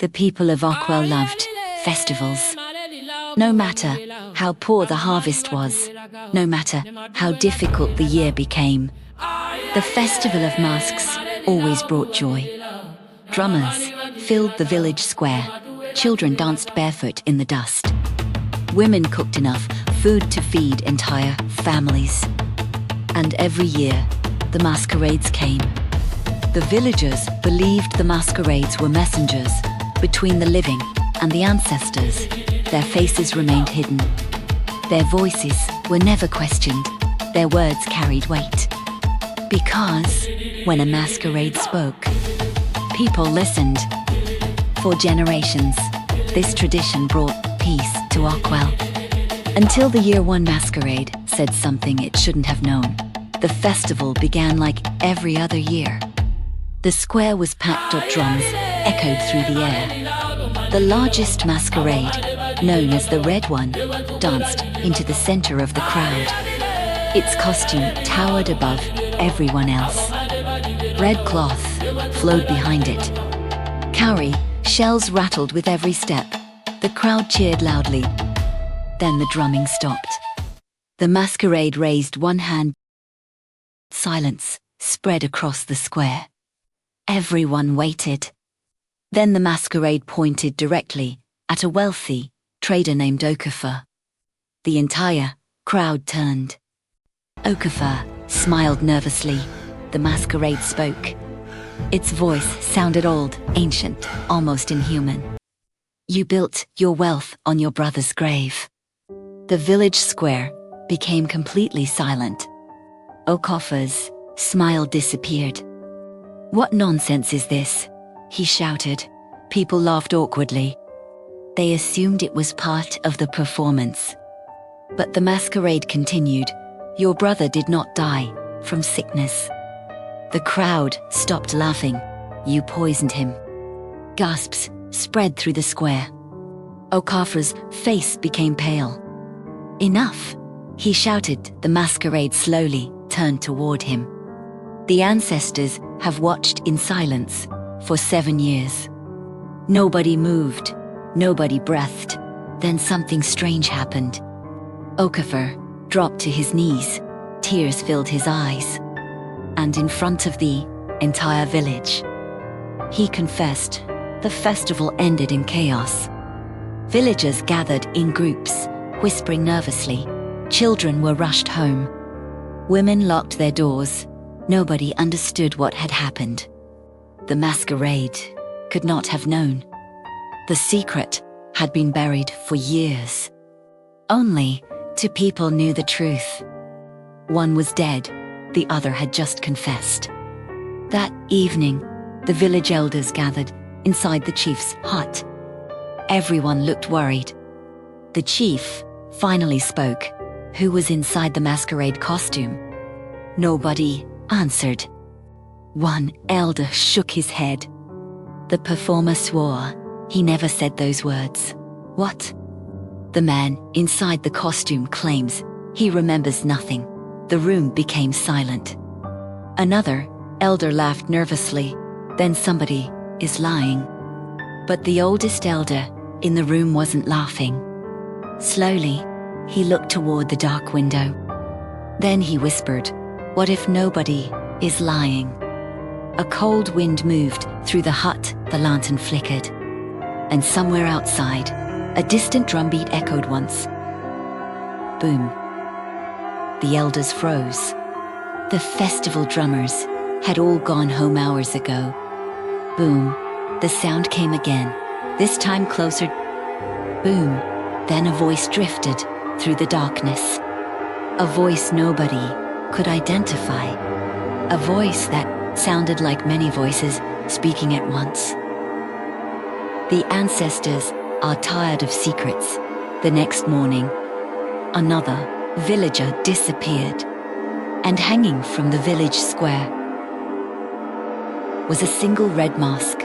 The people of Okwelle loved festivals. No matter how poor the harvest was, no matter how difficult the year became, the Festival of Masks always brought joy. Drummers filled the village square. Children danced barefoot in the dust. Women cooked enough food to feed entire families. And every year, the masquerades came. The villagers believed the masquerades were messengers between the living and the ancestors. Their faces remained hidden. Their voices were never questioned. Their words carried weight. Because when a masquerade spoke, people listened. For generations, this tradition brought peace to Okwelle. Until the year one masquerade said something it shouldn't have known. The festival began like every other year. The square was packed of drums, echoed through the air. The largest masquerade, known as the Red One, danced into the center of the crowd. Its costume towered above everyone else. Red cloth flowed behind it. Cowrie shells rattled with every step. The crowd cheered loudly. Then the drumming stopped. The masquerade raised one hand. Silence spread across the square. Everyone waited. Then the masquerade pointed directly at a wealthy trader named Okwelle. The entire crowd turned. Okwelle smiled nervously. The masquerade spoke. Its voice sounded old, ancient, almost inhuman. You built your wealth on your brother's grave. The village square became completely silent. Okwelle's smile disappeared. What nonsense is this? He shouted. People laughed awkwardly. They assumed it was part of the performance. But the masquerade continued. Your brother did not die from sickness. The crowd stopped laughing. You poisoned him. Gasps spread through the square. Okwelle's face became pale. Enough, he shouted. The masquerade slowly turned toward him. The ancestors have watched in silence for 7 years. Nobody moved, nobody breathed. Then something strange happened. Okwelle dropped to his knees. Tears filled his eyes. And in front of the entire village, he confessed. The festival ended in chaos. Villagers gathered in groups, whispering nervously. Children were rushed home. Women locked their doors. Nobody understood what had happened. The masquerade could not have known. The secret had been buried for years. Only 2 people knew the truth. One was dead, the other had just confessed. That evening, the village elders gathered inside the chief's hut. Everyone looked worried. The chief finally spoke. Who was inside the masquerade costume? Nobody answered. One elder shook his head. The performer swore. He never said those words. What? The man inside the costume claims he remembers nothing. The room became silent. Another elder laughed nervously. Then somebody is lying. But the oldest elder in the room wasn't laughing. Slowly, he looked toward the dark window. Then he whispered, what if nobody is lying? A cold wind moved through the hut. The lantern flickered. And somewhere outside, a distant drumbeat echoed once. Boom. The elders froze. The festival drummers had all gone home hours ago. Boom. The sound came again, this time closer. Boom. Then a voice drifted through the darkness. A voice nobody could identify. A voice that sounded like many voices speaking at once. The ancestors are tired of secrets. The next morning, another villager disappeared. And hanging from the village square was a single red mask.